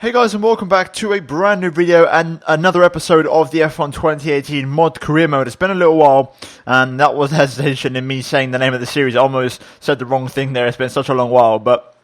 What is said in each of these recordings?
Hey guys, and welcome back to a brand new video and another episode of the F1 2018 mod career mode. It's been a little while, and that was hesitation in me saying the name of the series. I almost said the wrong thing there. It's been such a long while, but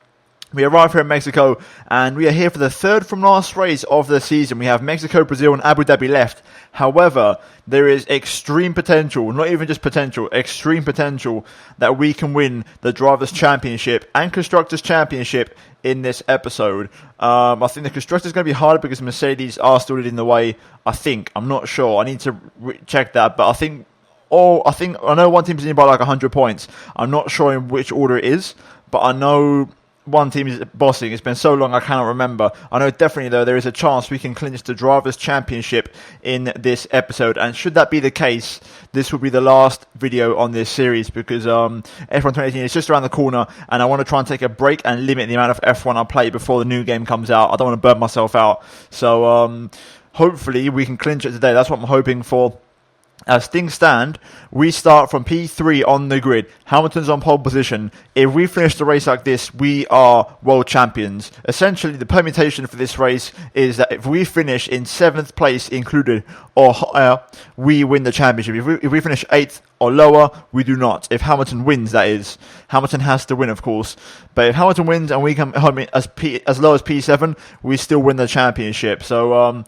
we arrived here in Mexico, and we are here for the third from last race of the season. We have Mexico, Brazil, and Abu Dhabi left. However, there is extreme potential, not even just potential, extreme potential that we can win the Drivers' Championship and Constructors' Championship in this episode. I think the Constructors is going to be harder because Mercedes are still leading the way. I'm not sure. I need to check that, but I know one team's leading by like 100 points. I'm not sure in which order it is, but I know one team is bossing. It's been so long I cannot remember. I know definitely though there is a chance we can clinch the Drivers' Championship in this episode, and should that be the case, this will be the last video on this series because F1 2018 is just around the corner, and I want to try and take a break and limit the amount of F1 I play before the new game comes out. I don't want to burn myself out, so hopefully we can clinch it today. That's what I'm hoping for. As things stand, we start from P3 on the grid. Hamilton's on pole position. If we finish the race like this, we are world champions. Essentially, the permutation for this race is that if we finish in 7th place included or higher, we win the championship. If we finish 8th or lower, we do not. If Hamilton wins, that is. Hamilton has to win, of course. But if Hamilton wins and we come home as low as P7, we still win the championship. So,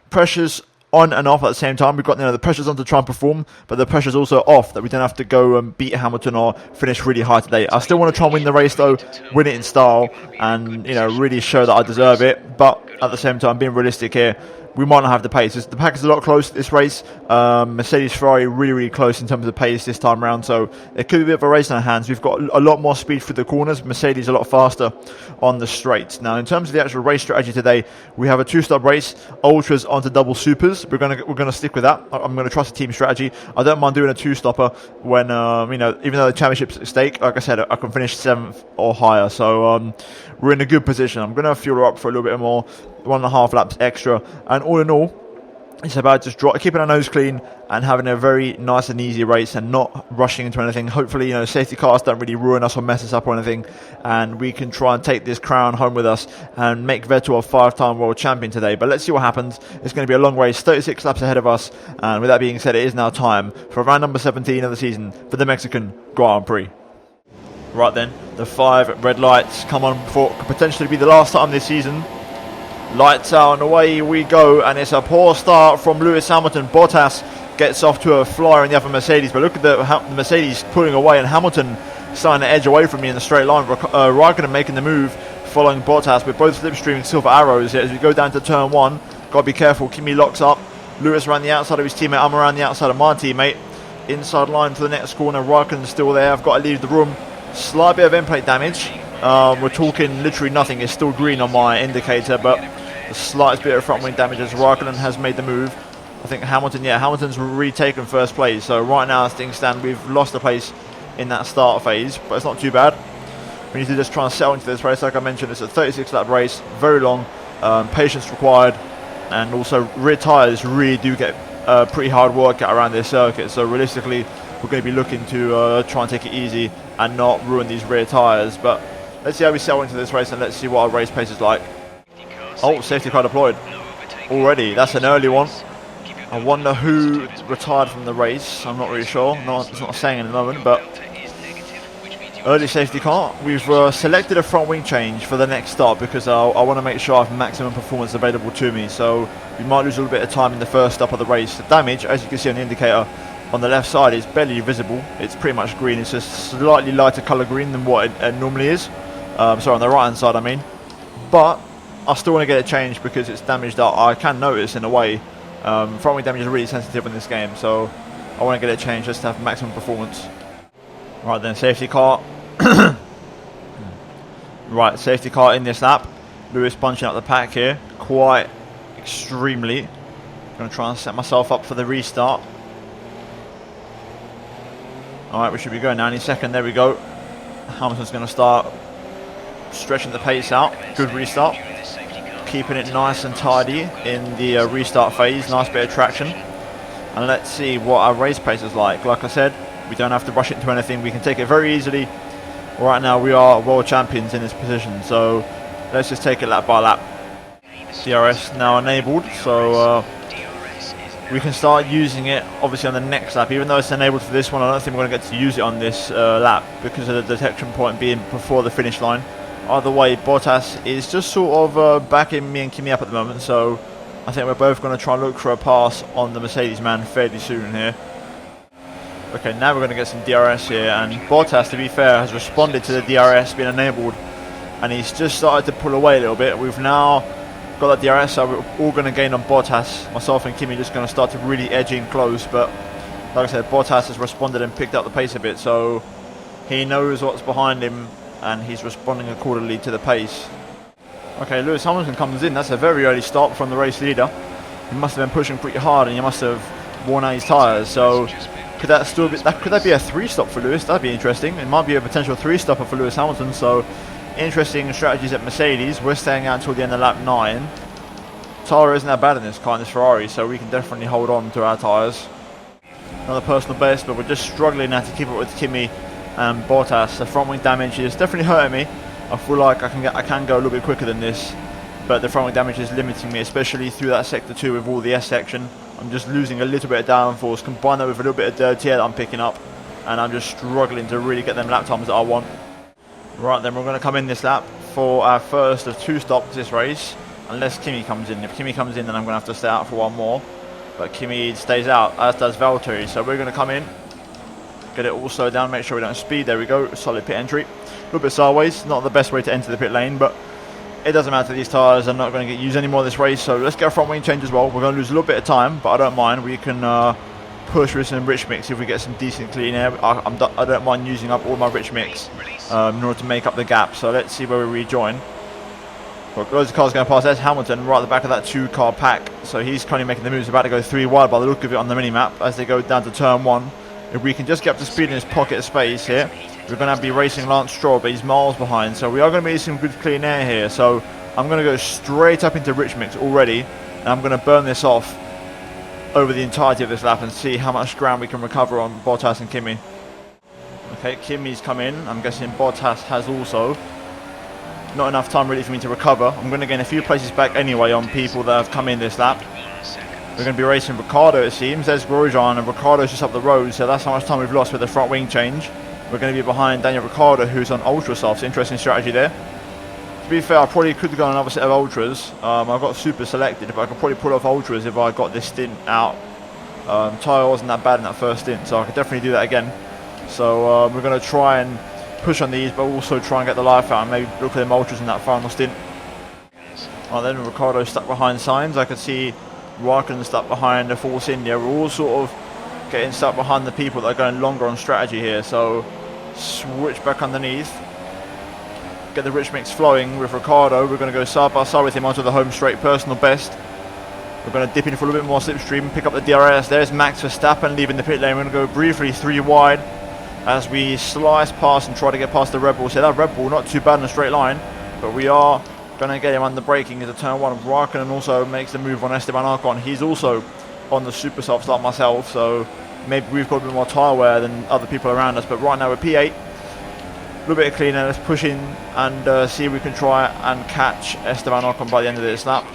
pressure's on and off at the same time. We've got the pressure's on to try and perform, but the pressure's also off that we don't have to go and beat Hamilton or finish really high today. I still want to try and win the race though, win it in style, and really show that I deserve it. But at the same time, being realistic here, we might not have the pace. The pack is a lot closer this race. Mercedes, Ferrari really close in terms of pace this time around, so it could be a bit of a race in our hands. We've got a lot more speed through the corners. Mercedes a lot faster on the straights. Now, in terms of the actual race strategy today, we have a two-stop race, ultras onto double supers. We're gonna stick with that. I'm gonna trust the team strategy. I don't mind doing a two-stopper when even though the championship's at stake. Like I said, I can finish 7th or higher, so we're in a good position. I'm gonna fuel her up for a little bit more. 1.5 laps extra, and all in all, it's about just keeping our nose clean and having a very nice and easy race and not rushing into anything. Hopefully, safety cars don't really ruin us or mess us up or anything, and we can try and take this crown home with us and make Vettel a 5-time world champion today. But let's see what happens. It's going to be a long race, 36 laps ahead of us, and with that being said, it is now time for round number 17 of the season for the Mexican Grand Prix. Right then, the 5 red lights come on for could potentially be the last time this season. Lights out and away we go, and it's a poor start from Lewis Hamilton. Bottas gets off to a flyer in the other Mercedes, but look at the Mercedes pulling away, and Hamilton starting to edge away from me in the straight line. Raikkonen making the move, following Bottas, with both slipstreaming silver arrows as we go down to turn 1. Got to be careful. Kimi locks up. Lewis around the outside of his teammate. I'm around the outside of my teammate. Inside line to the next corner. Raikkonen's still there. I've got to leave the room. Slight bit of end plate damage. We're talking literally nothing. It's still green on my indicator, but the slightest bit of front wing damage as Raikkonen has made the move. I think Hamilton's retaken first place. So right now as things stand, we've lost the place in that start phase, but it's not too bad. We need to just try and settle into this race. Like I mentioned, it's a 36 lap race, very long, patience required, and also rear tyres really do get pretty hard work around this circuit. So realistically, we're going to be looking to try and take it easy and not ruin these rear tyres. But let's see how we settle into this race, and let's see what our race pace is like. Oh, safety car deployed already. That's an early one. I wonder who retired from the race. I'm not really sure. No, it's not saying in the moment, but early safety car. We've selected a front wing change for the next start because I want to make sure I have maximum performance available to me. So we might lose a little bit of time in the first stop of the race. The damage, as you can see on the indicator on the left side, is barely visible. It's pretty much green. It's just slightly lighter colour green than what it normally is. Sorry, on the right hand side, I mean. But I still want to get it changed because it's damage that I can notice in a way. Front wing damage is really sensitive in this game, so I want to get it changed just to have maximum performance. Right then, safety car. Right, safety car in this lap. Lewis punching up the pack here, quite extremely. Going to try and set myself up for the restart. Alright, we should be going now any second. There we go. Hamilton's going to start stretching the pace out. Good restart. Keeping it nice and tidy in the restart phase. Nice bit of traction. And let's see what our race pace is like. Like I said, we don't have to rush into anything. We can take it very easily. Right now we are world champions in this position. So let's just take it lap by lap. DRS now enabled, so we can start using it obviously on the next lap. Even though it's enabled for this one, I don't think we're going to get to use it on this lap because of the detection point being before the finish line. Either way, Bottas is just sort of backing me and Kimi up at the moment, so I think we're both going to try and look for a pass on the Mercedes man fairly soon here. Okay, now we're going to get some DRS here, and Bottas, to be fair, has responded to the DRS being enabled, and he's just started to pull away a little bit. We've now got that DRS, so we're all going to gain on Bottas. Myself and Kimi just going to start to really edge in close, but like I said, Bottas has responded and picked up the pace a bit, so he knows what's behind him, and he's responding accordingly to the pace. Okay, Lewis Hamilton comes in. That's a very early stop from the race leader. He must have been pushing pretty hard, and he must have worn out his tyres, so could that still be, could that be a 3-stop for Lewis? That'd be interesting. It might be a potential 3-stopper for Lewis Hamilton, so interesting strategies at Mercedes. We're staying out until the end of lap 9. Tyre isn't that bad in this car, in this Ferrari, so we can definitely hold on to our tyres. Another personal best, but we're just struggling now to keep up with Kimi and Bottas. The front wing damage is definitely hurting me. I feel like I can go a little bit quicker than this, but the front wing damage is limiting me, especially through that sector 2 with all the S section. I'm just losing a little bit of downforce, combine that with a little bit of dirty air that I'm picking up, and I'm just struggling to really get them lap times that I want. Right then, we're going to come in this lap for our first of 2 stops this race, unless Kimi comes in. If Kimi comes in, then I'm going to have to stay out for one more, but Kimi stays out, as does Valtteri, so we're going to come in, get it all slowed down, make sure we don't speed. There we go, solid pit entry. A little bit sideways, not the best way to enter the pit lane, but it doesn't matter, these tyres. I'm not going to get used any more this race, so let's get a front wing change as well. We're going to lose a little bit of time, but I don't mind. We can push with some rich mix if we get some decent clean air. I don't mind using up all my rich mix in order to make up the gap, so let's see where we rejoin. Got loads of cars going past. There's Hamilton right at the back of that 2-car pack, so he's currently making the moves, about to go 3 wide by the look of it on the mini-map as they go down to turn 1. If we can just get up to speed in this pocket of space here, we're going to be racing Lance Stroll, but he's miles behind, so we are going to be some good clean air here. So I'm going to go straight up into rich mix already, and I'm going to burn this off over the entirety of this lap and see how much ground we can recover on Bottas and Kimi. Okay, Kimi's come in. I'm guessing Bottas has also. Not enough time really for me to recover. I'm going to gain a few places back anyway on people that have come in this lap. We're going to be racing Ricciardo, it seems. There's Grosjean, and Ricciardo's just up the road, so that's how much time we've lost with the front wing change. We're going to be behind Daniel Ricciardo, who's on ultra softs. Interesting strategy there. To be fair, I probably could have gone another set of ultras. I got super selected, but I could probably pull off ultras if I got this stint out. Tyre wasn't that bad in that first stint, so I could definitely do that again. So we're going to try and push on these, but also try and get the life out and maybe look at them ultras in that final stint. Right then, Ricciardo stuck behind Sainz. I could see Raikkonen stuck behind the Force India. We're all sort of getting stuck behind the people that are going longer on strategy here, so switch back underneath, get the rich mix flowing with Ricciardo. We're going to go side by side with him onto the home straight, personal best. We're going to dip in for a little bit more slipstream, pick up the DRS. There's Max Verstappen leaving the pit lane. We're going to go briefly 3 wide as we slice past and try to get past the Red Bull. So that Red Bull not too bad in a straight line, but we are going to get him under braking into turn 1. Raikkonen also makes the move on Esteban Ocon. He's also on the super softs like myself, so maybe we've got a bit more tyre wear than other people around us. But right now we're P8. A little bit of cleaner. Let's push in and see if we can try and catch Esteban Ocon by the end of this lap.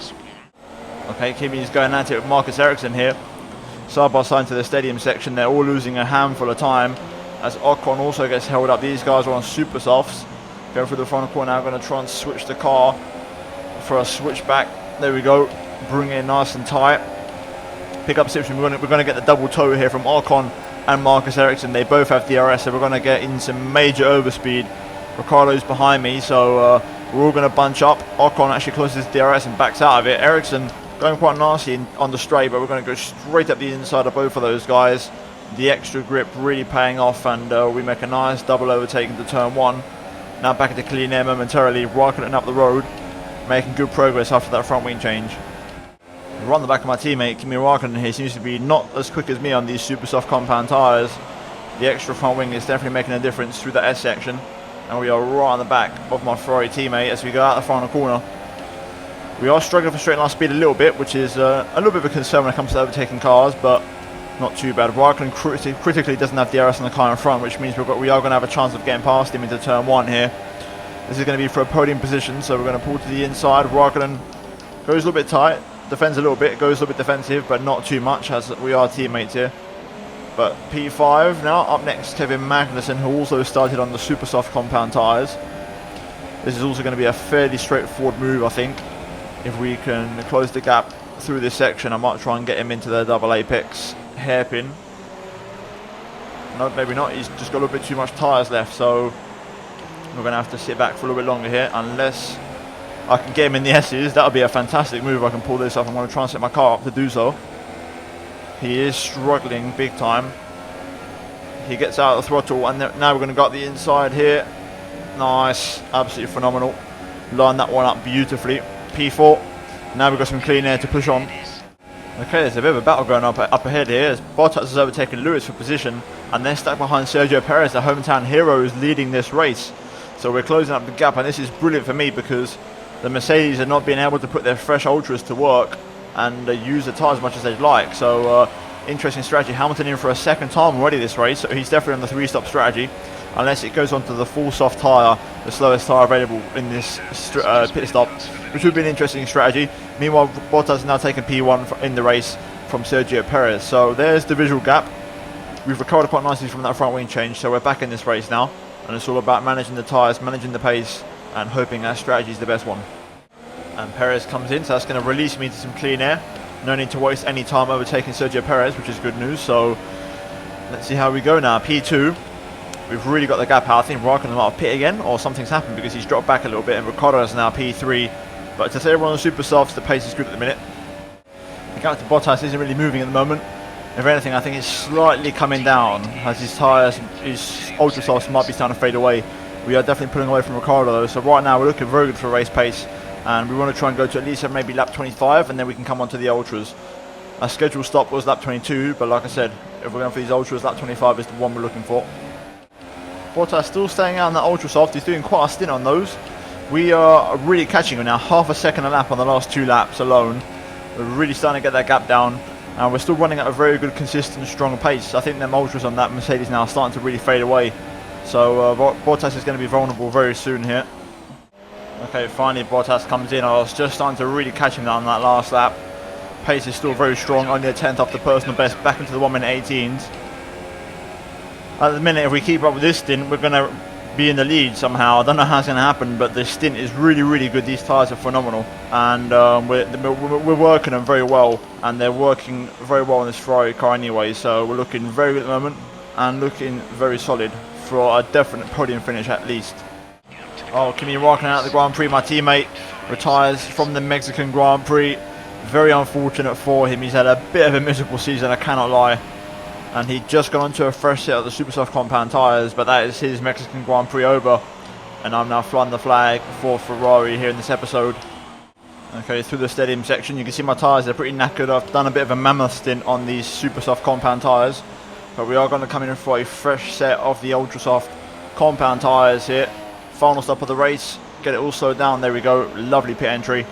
Okay, Kimi's going at it with Marcus Ericsson here. Side by side to the stadium section. They're all losing a handful of time as Ocon also gets held up. These guys are on super softs. Going through the final corner now. Going to try and switch the car for a switchback. There we go. Bring it in nice and tight. Pick up slipstream. We're going to get the double toe here from Ocon and Marcus Ericsson. They both have DRS, so we're going to get in some major overspeed. Ricciardo's behind me, so we're all going to bunch up. Ocon actually closes DRS and backs out of it. Ericsson going quite nasty on the straight, but we're going to go straight up the inside of both of those guys. The extra grip really paying off, and we make a nice double overtake into turn 1. Now back into clean air momentarily. Raikkonen up the road, making good progress after that front wing change. We're on the back of my teammate Kimi Raikkonen here. Seems to be not as quick as me on these super soft compound tyres. The extra front wing is definitely making a difference through that S section, and we are right on the back of my Ferrari teammate as we go out the final corner. We are struggling for straight line speed a little bit, which is a little bit of a concern when it comes to overtaking cars, but not too bad. Raikkonen critically doesn't have DRS on the car in front, which means we are going to have a chance of getting past him into turn 1 here. This is going to be for a podium position, so we're going to pull to the inside. Raikkonen Goes a little bit tight, defends a little bit, goes a little bit defensive, but not too much as we are teammates here. But P5 now, up next Kevin Magnussen, who also started on the super soft compound tyres. This is also going to be a fairly straightforward move, I think. If we can close the gap through this section, I might try and get him into the double apex hairpin. No, maybe not, he's just got a little bit too much tyres left, so we're going to have to sit back for a little bit longer here, unless I can get him in the S's. That would be a fantastic move. I can pull this off. I'm going to try and set my car up to do so. He is struggling big time. He gets out of the throttle, and now we're going to go up the inside here. Nice, absolutely phenomenal. Line that one up beautifully. P4. Now we've got some clean air to push on. Okay, there's a bit of a battle going up ahead here as Bottas has overtaken Lewis for position, and they're stuck behind Sergio Perez, the hometown hero, who's leading this race. So we're closing up the gap, and this is brilliant for me because the Mercedes are not being able to put their fresh ultras to work and use the tyres as much as they'd like. So interesting strategy. Hamilton in for a second time already this race, so he's definitely on the 3-stop strategy, unless it goes onto the full soft tyre, the slowest tyre available in this pit stop, which would be an interesting strategy. Meanwhile, Bottas is now taking P1 in the race from Sergio Perez. So there's the visual gap. We've recovered quite nicely from that front wing change, so we're back in this race now, and it's all about managing the tyres, managing the pace, and hoping our strategy is the best one. And Perez comes in, so that's going to release me to some clean air. No need to waste any time overtaking Sergio Perez, which is good news. So let's see how we go now. P2. We've really got the gap out. I think Raikkonen might have pit again, or something's happened because he's dropped back a little bit, and Ricciardo is now P3. But to say everyone on the super softs, the pace is good at the minute. The gap to Bottas isn't really moving at the moment. If anything, I think it's slightly coming down as his tyres, his ultra softs might be starting to fade away. We are definitely pulling away from Ricciardo though, so right now we're looking very good for race pace, and we want to try and go to at least maybe lap 25, and then we can come onto the ultras. Our scheduled stop was lap 22, but like I said, if we're going for these ultras, lap 25 is the one we're looking for. Bottas still staying out on that ultra soft. He's doing quite a stint on those. We are really catching him now, half a second a lap on the last 2 laps alone. We're really starting to get that gap down, and we're still running at a very good, consistent, strong pace. I think them ultras on that Mercedes now are starting to really fade away. So Bottas is going to be vulnerable very soon here. Okay, finally Bottas comes in. I was just starting to really catch him on that last lap. Pace is still very strong, only a 10th off the personal best, back into the 1:18. At the minute, if we keep up with this stint, we're going to be in the lead somehow. I don't know how it's going to happen, but this stint is really, really good. These tyres are phenomenal, and we're working them very well, and they're working very well in this Ferrari car anyway. So we're looking very good at the moment, and looking very solid for a definite podium finish at least. Oh, Kimi Raikkonen out of the Grand Prix. My teammate retires from the Mexican Grand Prix. Very unfortunate for him. He's had a bit of a miserable season, I cannot lie. And he just got onto a fresh set of the super soft compound tyres, but that is his Mexican Grand Prix over. And I'm now flying the flag for Ferrari here in this episode. Okay, through the stadium section, you can see my tyres, they're pretty knackered. I've done a bit of a mammoth stint on these super soft compound tyres, but we are going to come in for a fresh set of the ultra soft compound tyres here. Final stop of the race, get it all slowed down. There we go, lovely pit entry.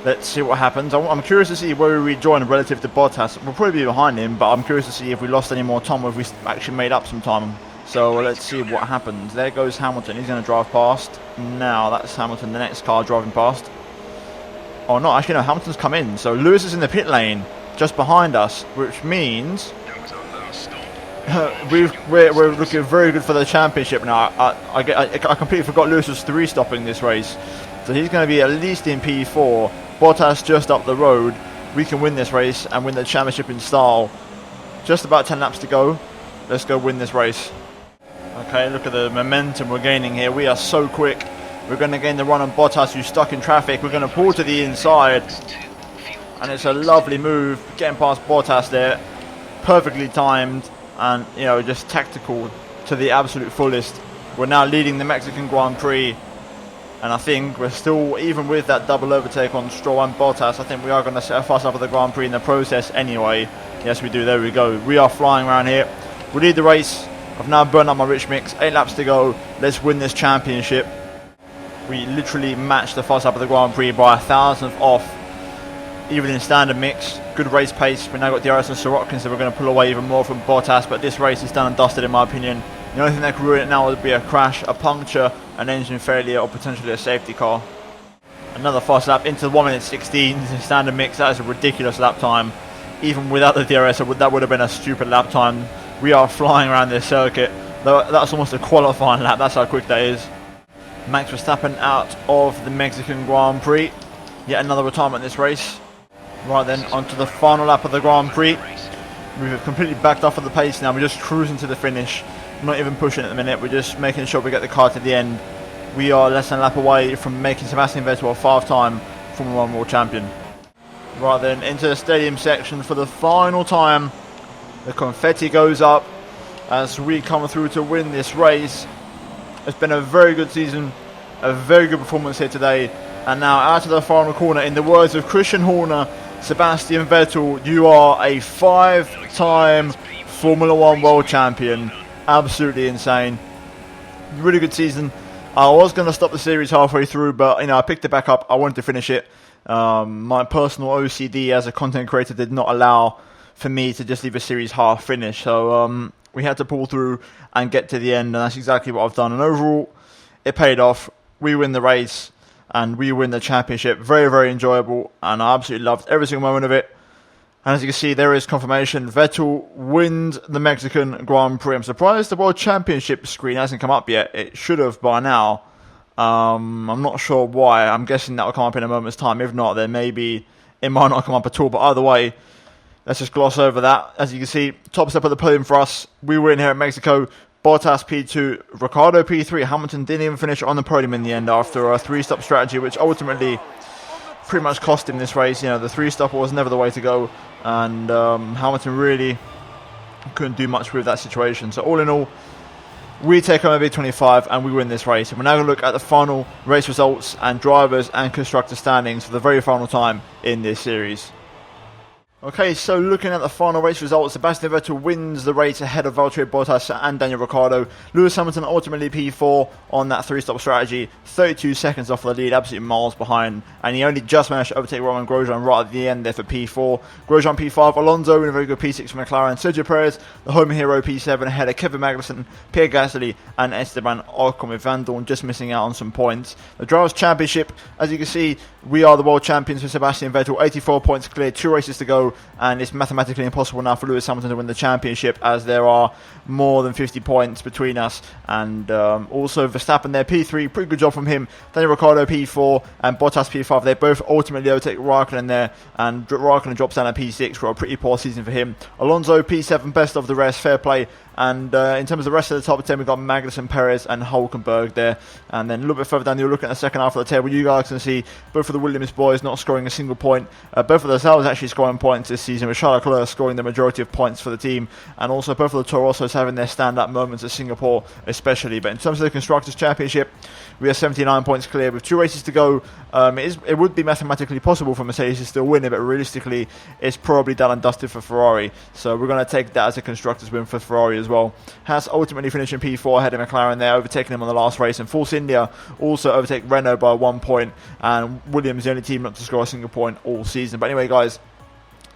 Let's see what happens. I'm curious to see where we rejoin relative to Bottas. We'll probably be behind him, but I'm curious to see if we lost any more time or if we actually made up some time. So let's see what happens. There goes Hamilton. He's going to drive past. Now that's Hamilton, the next car driving past. Oh no, actually no, Hamilton's come in. So Lewis is in the pit lane just behind us, which means we're looking very good for the championship now. I completely forgot Lewis was 3-stopping this race. So he's going to be at least in P4. Bottas just up the road. We can win this race and win the championship in style. Just about 10 laps to go. Let's go win this race. Okay, look at the momentum we're gaining here. We are so quick. We're going to gain the run on Bottas, who's stuck in traffic. We're going to pull to the inside. And it's a lovely move. Getting past Bottas there. Perfectly timed. And, you know, just tactical to the absolute fullest. We're now leading the Mexican Grand Prix. And I think we're still, even with that double overtake on Stroll and Bottas, I think we are going to set a fuss up at the Grand Prix in the process anyway. Yes, we do. There we go. We are flying around here. We lead the race. I've now burned up my rich mix. 8 laps to go. Let's win this championship. We literally matched the fuss up at the Grand Prix by 1,000th off. Even in standard mix. Good race pace. We now got DRS and Sorokin, so we're going to pull away even more from Bottas. But this race is done and dusted in my opinion. The only thing that could ruin it now would be a crash, a puncture, an engine failure, or potentially a safety car. Another fast lap into the 1 minute 16 standard mix. That is a ridiculous lap time. Even without the DRS, that would have been a stupid lap time. We are flying around this circuit. That's almost a qualifying lap. That's how quick that is. Max Verstappen out of the Mexican Grand Prix. Yet another retirement in this race. Right then, onto the final lap of the Grand Prix. We've completely backed off of the pace now. We're just cruising to the finish. Not even pushing at the minute. We're just making sure we get the car to the end. We are less than a lap away from making Sebastian Vettel a 5-time Formula 1 World Champion. Right then, into the stadium section for the final time. The confetti goes up as we come through to win this race. It's been a very good season, a very good performance here today. And now out of the final corner, in the words of Christian Horner, Sebastian Vettel, you are a 5-time Formula 1 World Champion. Absolutely insane. Really good season. I was going to stop the series halfway through, but I picked it back up. I wanted to finish it. My personal OCD as a content creator did not allow for me to just leave a series half finished. So we had to pull through and get to the end, and that's exactly what I've done. And overall, it paid off. We win the race, and we win the championship. Very, very enjoyable, and I absolutely loved every single moment of it. And as you can see, there is confirmation. Vettel wins the Mexican Grand Prix. I'm surprised the World Championship screen hasn't come up yet. It should have by now. I'm not sure why. I'm guessing that will come up in a moment's time. If not, then maybe it might not come up at all. But either way, let's just gloss over that. As you can see, top step of the podium for us. We win here at Mexico. Bottas P2, Ricciardo P3. Hamilton didn't even finish on the podium in the end after a 3-stop strategy, which ultimately pretty much cost him this race. The 3-stop was never the way to go, and Hamilton really couldn't do much with that situation. So all in all, we take home a big 25 and we win this race. And we're now going to look at the final race results and drivers and constructor standings for the very final time in this series. Okay, so looking at the final race results, Sebastian Vettel wins the race ahead of Valtteri Bottas and Daniel Ricciardo. Lewis Hamilton ultimately P4 on that 3-stop strategy, 32 seconds off the lead, absolutely miles behind, and he only just managed to overtake Romain Grosjean right at the end there for P4. Grosjean P5, Alonso in a very good P6 for McLaren, Sergio Perez, the home hero P7 ahead of Kevin Magnussen, Pierre Gasly and Esteban Ocon, with Van Dorn just missing out on some points. The Drivers' Championship, as you can see, we are the world champions for Sebastian Vettel, 84 points clear, 2 races to go, and it's mathematically impossible now for Lewis Hamilton to win the championship, as there are more than 50 points between us. And also Verstappen there, P3, pretty good job from him. Daniel Ricciardo P4 and Bottas P5. They both ultimately overtake Raikkonen there, and Raikkonen drops down at P6 for a pretty poor season for him. Alonso P7, best of the rest, fair play. And in terms of the rest of the top 10, we've got Magnussen, Perez and Hulkenberg there. And then a little bit further down, you're looking at the second half of the table. You guys can see both of the Williams boys not scoring a single point. Both of themselves actually scoring points this season, with Charles Leclerc scoring the majority of points for the team. And also both of the Toro Rossos having their stand-up moments at Singapore especially. But in terms of the Constructors' Championship, we are 79 points clear with 2 races to go. It would be mathematically possible for Mercedes to still win it, but realistically, it's probably done and dusted for Ferrari. So we're going to take that as a Constructors' win for Ferrari as well. Haas ultimately finishing P4 ahead of McLaren there, overtaking him on the last race, and Force India also overtake Renault by 1 point, and Williams the only team not to score a single point all season. But anyway guys,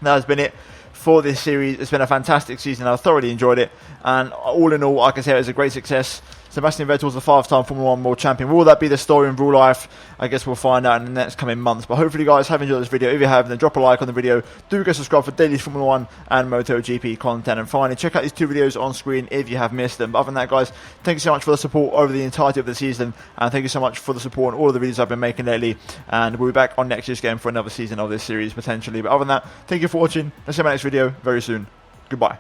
that has been it for this series. It's been a fantastic season. I've thoroughly enjoyed it, and all in all, I can say it was a great success. Sebastian Vettel was a 5-time Formula 1 World Champion. Will that be the story in real life? I guess we'll find out in the next coming months. But hopefully you guys have enjoyed this video. If you have, then drop a like on the video. Do go subscribe for daily Formula 1 and MotoGP content. And finally, check out these 2 videos on screen if you have missed them. But other than that, guys, thank you so much for the support over the entirety of the season. And thank you so much for the support on all of the videos I've been making lately. And we'll be back on next year's game for another season of this series, potentially. But other than that, thank you for watching. Let's see you in my next video very soon. Goodbye.